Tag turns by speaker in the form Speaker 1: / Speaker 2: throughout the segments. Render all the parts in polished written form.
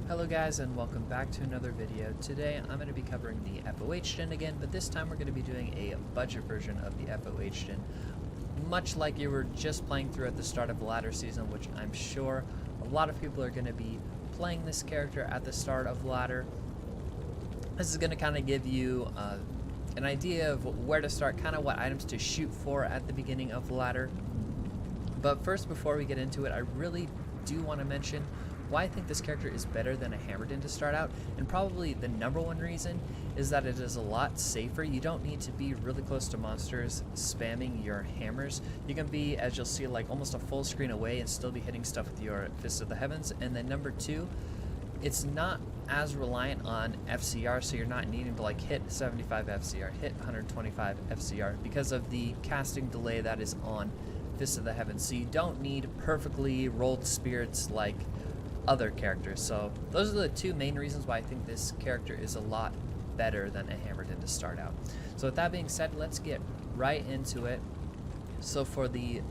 Speaker 1: Hello guys, and welcome back to another video. Today I'm going to be covering the FoH gen again, but this time we're going to be doing a budget version of the FoH gen, much like you were just playing through at the start of the ladder season, which I'm sure a lot of people are going to be playing this character at the start of ladder. This is going to kind of give you an idea of where to start, kind of what items to shoot for at the beginning of the ladder. But first, before we get into it, I really do want to mention why I think this character is better than a Hammerden to start out, and probably the number one reason is that it is a lot safer. You don't need to be really close to monsters spamming your hammers. You can be, as you'll see, like almost a full screen away and still be hitting stuff with your Fist of the Heavens. And then number two, it's not as reliant on FCR, so you're not needing to like hit 75 FCR, hit 125 FCR because of the casting delay that is on Fist of the Heavens. So you don't need perfectly rolled spirits like other characters. So those are the two main reasons why I think this character is a lot better than a Hammerden to start out. So with that being said, let's get right into it. So for the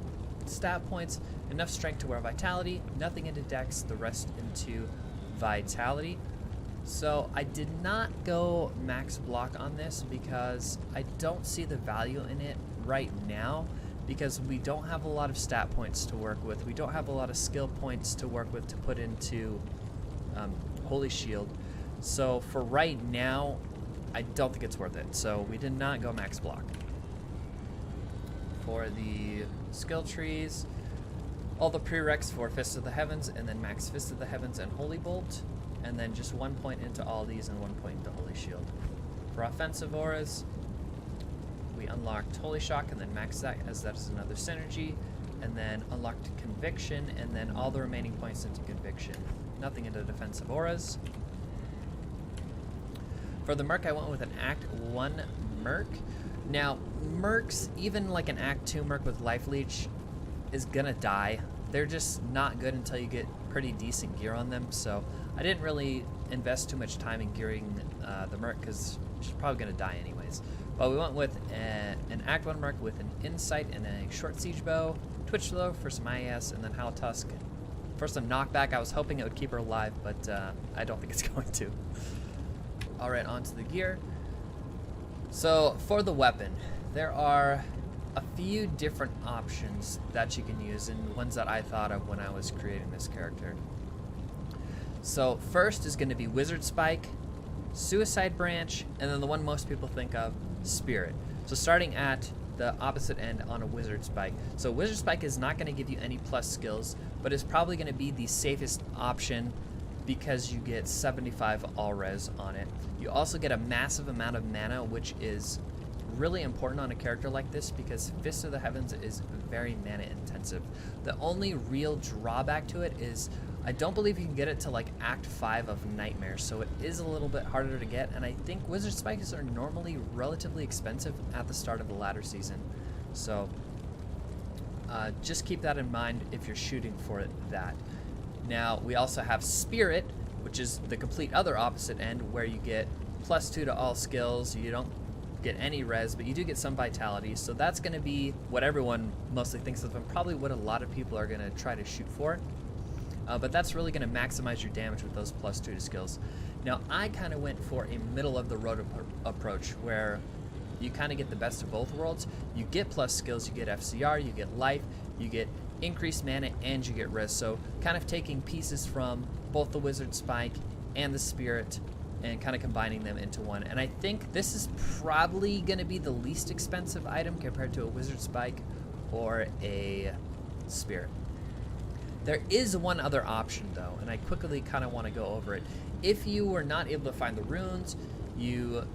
Speaker 1: stat points, enough strength to wear vitality, nothing into dex, the rest into vitality. So I did not go max block on this because I don't see the value in it right now, because we don't have a lot of stat points to work with. We don't have a lot of skill points to work with to put into Holy Shield. So for right now, I don't think it's worth it. So we did not go max block. For the skill trees, all the prereqs for Fist of the Heavens, and then max Fist of the Heavens and Holy Bolt, and then just 1 point into all these and 1 point into Holy Shield. For offensive auras, we unlocked Holy Shock and then maxed that, as that is another synergy, and then unlocked Conviction, and then all the remaining points into Conviction. Nothing into defensive auras. For the Merc, I went with an Act 1 Merc. Now, Mercs, even like an Act 2 Merc with Life Leech, is gonna die. They're just not good until you get pretty decent gear on them, so I didn't really invest too much time in gearing the Merc because she's probably gonna die anyways. But we went with an Act 1 Merc with an Insight and a Short Siege Bow, Twitch Flow for some IS, and then Howl Tusk for some knockback. I was hoping it would keep her alive, but I don't think it's going to. Alright, on to the gear. So for the weapon, there are a few different options that you can use, and ones that I thought of when I was creating this character. So first is going to be Wizard Spike, Suicide Branch, and then the one most people think of, Spirit. So starting at the opposite end on a Wizard Spike. So Wizard Spike is not going to give you any plus skills, but it's probably going to be the safest option because you get 75 all res on it. You also get a massive amount of mana, which is really important on a character like this because Fist of the Heavens is very mana intensive. The only real drawback to it is I don't believe you can get it to like Act 5 of Nightmare, so it is a little bit harder to get, and I think Wizard Spikes are normally relatively expensive at the start of the ladder season. So just keep that in mind if you're shooting for that. Now we also have Spirit, which is the complete other opposite end, where you get +2 to all skills. You don't get any res, but you do get some vitality, so that's going to be what everyone mostly thinks of, and probably what a lot of people are going to try to shoot for. But that's really going to maximize your damage with those +2 to skills. Now I kind of went for a middle of the road approach where you kind of get the best of both worlds. You get plus skills, you get FCR, you get life, you get increased mana, and you get res. So kind of taking pieces from both the Wizard Spike and the Spirit and kind of combining them into one. And I think this is probably going to be the least expensive item compared to a Wizard Spike or a Spirit. There is one other option though, and I quickly kind of want to go over it. If you were not able to find the runes, you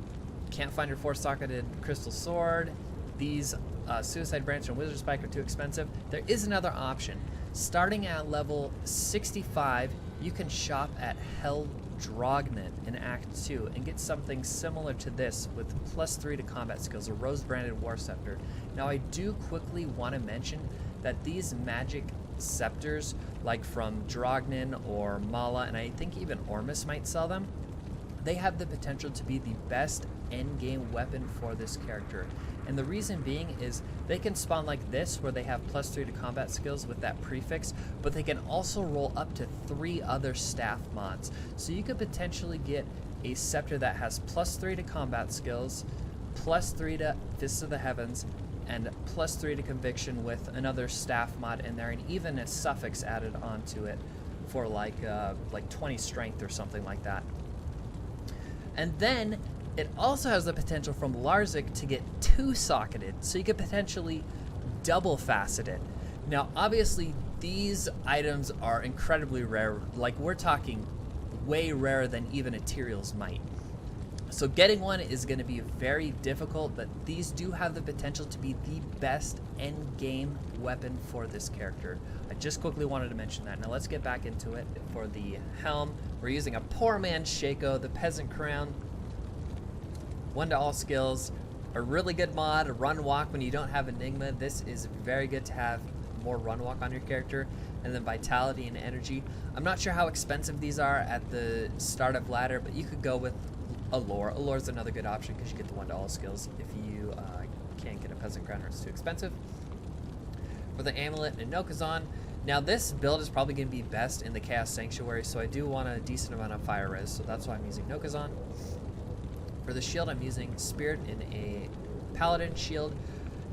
Speaker 1: can't find your 4-socketed Crystal Sword, these Suicide Branch and Wizard Spike are too expensive, there is another option. Starting at level 65, you can shop at Hell Drognet in Act 2 and get something similar to this with +3 to combat skills, a Rose-branded War Scepter. Now I do quickly want to mention that these magic scepters, like from Drognen or Mala, and I think even Ormus might sell them, they have the potential to be the best end game weapon for this character. And the reason being is they can spawn like this, where they have +3 to combat skills with that prefix, but they can also roll up to 3 other staff mods. So you could potentially get a scepter that has +3 to combat skills, +3 to Fists of the Heavens, and +3 to Conviction with another staff mod in there, and even a suffix added onto it for like 20 strength or something like that. And then it also has the potential from Larzik to get 2-socketed, so you could potentially double faceted. Now, obviously, these items are incredibly rare. Like, we're talking way rarer than even Ethereal's might. So getting one is going to be very difficult, but these do have the potential to be the best end game weapon for this character. I just quickly wanted to mention that. Now let's get back into it. For the helm, we're using a poor man's Shaco, the Peasant Crown. 1 to all skills, a really good mod, run walk when you don't have Enigma. This is very good to have more run walk on your character. And then vitality and energy. I'm not sure how expensive these are at the start of ladder, but you could go with Allure. Allure is another good option because you get the 1 to all skills if you can't get a Peasant Crown or it's too expensive. For the amulet and Nokazan, now this build is probably going to be best in the Chaos Sanctuary, so I do want a decent amount of fire res, so that's why I'm using Nokazan. For the shield, I'm using Spirit in a Paladin shield.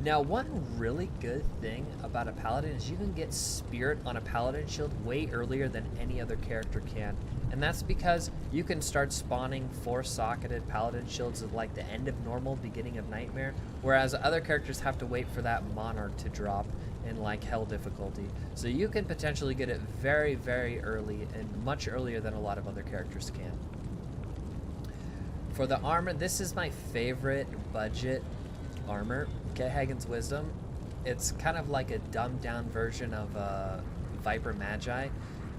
Speaker 1: Now, one really good thing about a Paladin is you can get Spirit on a Paladin shield way earlier than any other character can. And that's because you can start spawning 4-socketed Paladin shields at like the end of normal, beginning of Nightmare, whereas other characters have to wait for that Monarch to drop in like Hell difficulty. So you can potentially get it very, very early and much earlier than a lot of other characters can. For the armor, this is my favorite budget armor. Get Hagen's Wisdom. It's kind of like a dumbed down version of Viper Magi.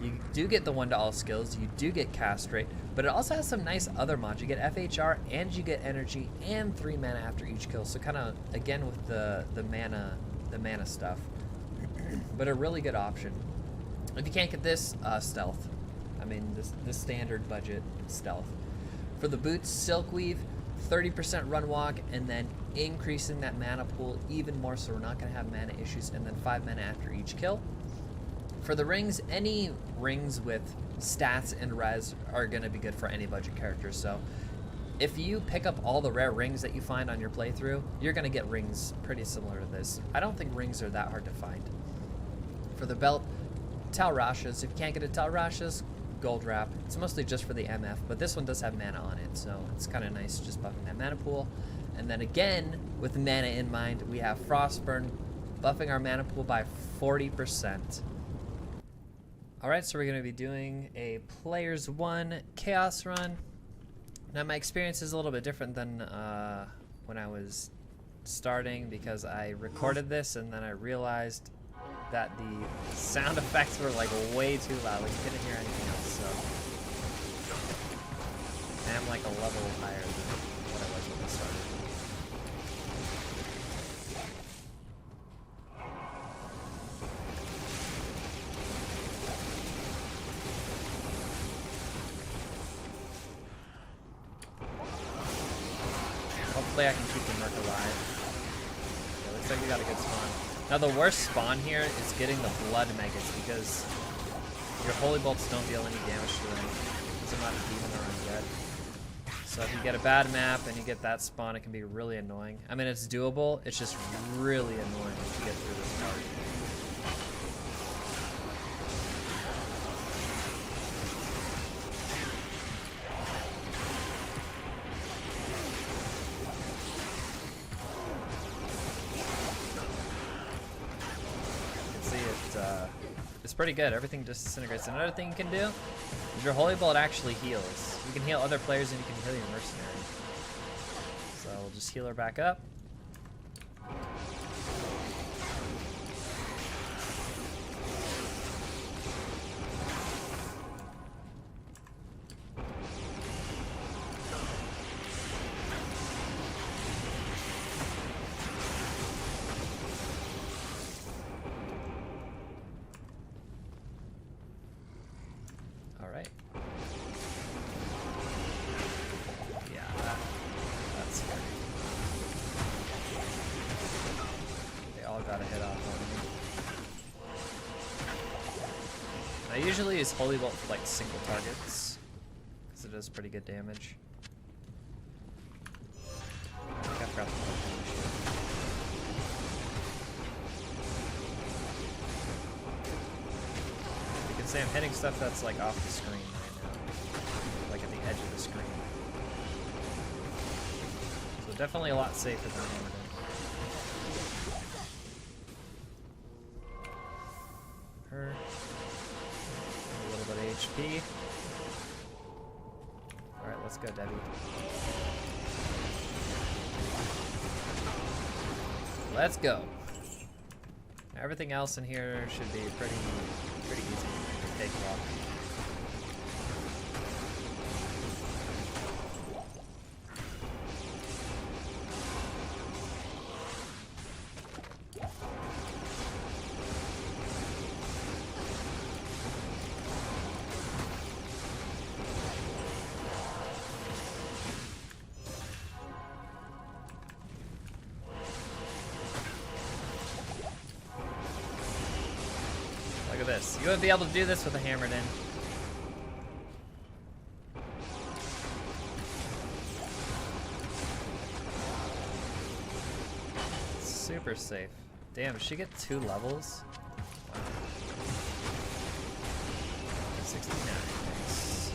Speaker 1: You do get the 1 to all skills, you do get cast rate, but it also has some nice other mods. You get FHR and you get energy and 3 mana after each kill. So kind of again with the mana stuff. But a really good option. If you can't get this, stealth. I mean the standard budget stealth. For the boots, Silk Weave, 30% run walk, and then increasing that mana pool even more, so we're not going to have mana issues, and then 5 mana after each kill. For the rings, any rings with stats and res are going to be good for any budget character, so if you pick up all the rare rings that you find on your playthrough, you're going to get rings pretty similar to this. I don't think rings are that hard to find. For the belt, Tal Rashas. If you can't get a Tal Rashas, Gold Wrap. It's mostly just for the MF, but this one does have mana on it, so it's kind of nice just buffing that mana pool. And then again, with mana in mind, we have Frostburn, buffing our mana pool by 40%. Alright, so we're going to be doing a Players 1 Chaos run. Now my experience is a little bit different than when I was starting, because I recorded this and then I realized that the sound effects were like way too loud, like you couldn't hear anything else, so I am like a level higher than what I was when I started. Hopefully I can keep the Merc alive. Yeah, looks like we got a good spawn. Now the worst spawn here is getting the blood maggots, because your holy bolts don't deal any damage to them, because they're not a demon or undead. So if you get a bad map and you get that spawn, it can be really annoying. I mean, it's doable, it's just really annoying to get through this part. It's pretty good. Everything just disintegrates. Another thing you can do is your Holy Bolt actually heals. You can heal other players and you can heal your Mercenary. So we'll just heal her back up. I usually use Holy Bolt for like single targets, because it does pretty good damage. I think I forgot to put on the shield. You can say I'm hitting stuff that's like off the screen right now, like at the edge of the screen. So definitely a lot safer than hammered in. Her. A little bit of HP. Alright, let's go, Debbie. Let's go. Everything else in here should be pretty easy to take off. Look at this. You wouldn't be able to do this with a hammered in. Super safe. Damn, did she get 2 levels? Wow. 69. Nice.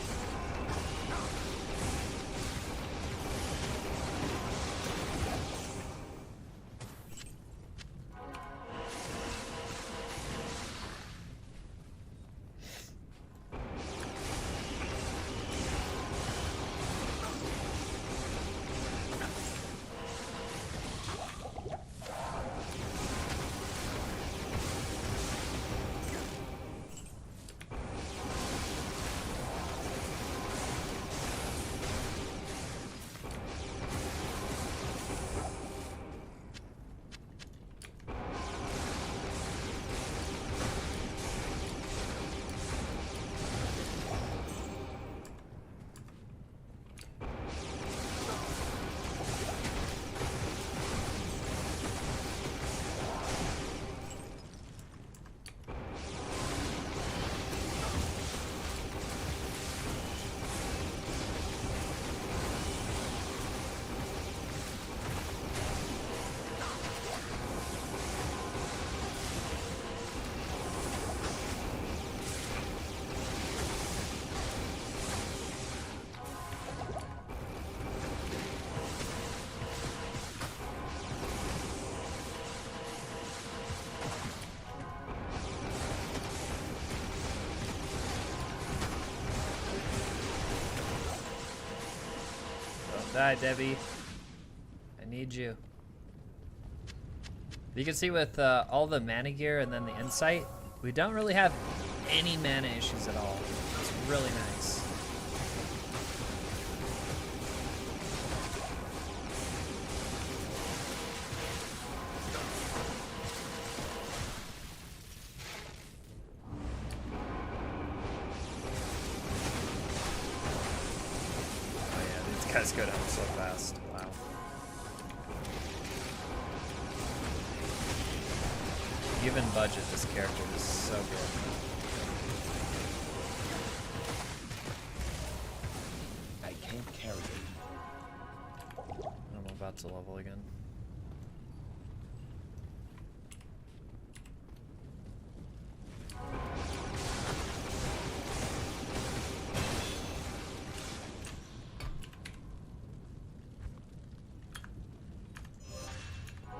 Speaker 1: Die, Debbie. I need you. You can see with all the mana gear and then the insight, we don't really have any mana issues at all. It's really nice. Guys go down so fast. Wow. Given budget, this character is so good.
Speaker 2: I can't carry it.
Speaker 1: I'm about to level again.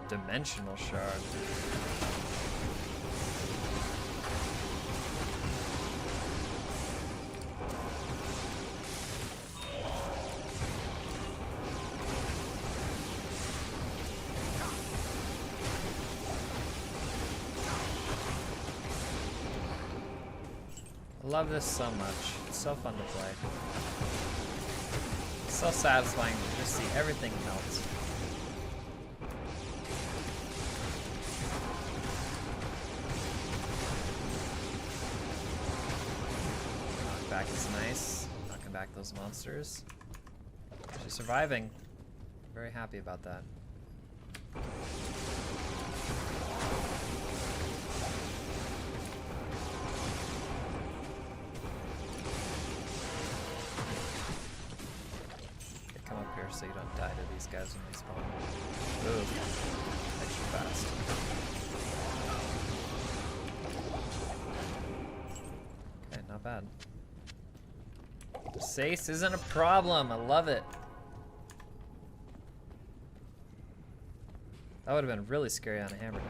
Speaker 1: Dimensional shard. I love this so much. It's so fun to play. It's so satisfying to just see everything melt. Knockback is nice. Knocking back those monsters. She's surviving. Very happy about that. so you don't die to these guys when they spawn. Ooh, extra fast. Okay, not bad. Sace isn't a problem. I love it. That would have been really scary on a hammerhead.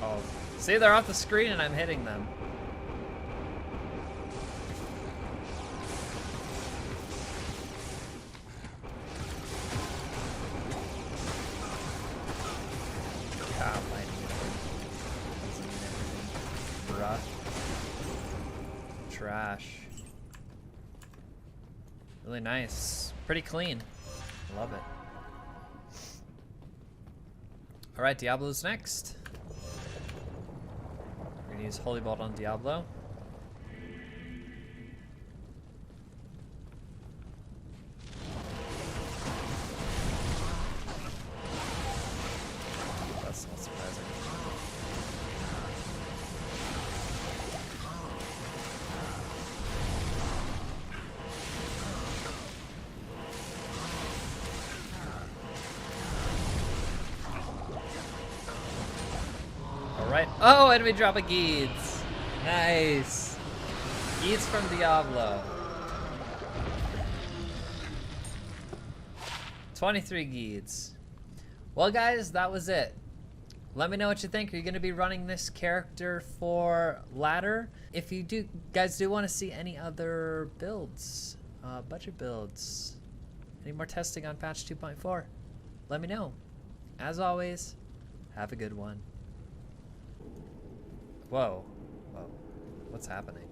Speaker 1: Oh, see, they're off the screen and I'm hitting them. God, lightning doesn't mean anything. Bruh. Trash. Really nice. Pretty clean. Love it. Alright, Diablo's next. We're gonna use Holy Bolt on Diablo. That's not surprising. Alright. Oh, enemy drop a Geeds. Nice. Geeds from Diablo. 23 Geeds. Well, guys, that was it. Let me know what you think. Are you going to be running this character for ladder? If you do, guys do want to see any other builds, budget builds, any more testing on patch 2.4, let me know. As always, have a good one. Whoa. Whoa. What's happening?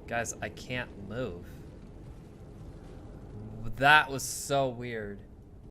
Speaker 1: Guys, I can't move. That was so weird.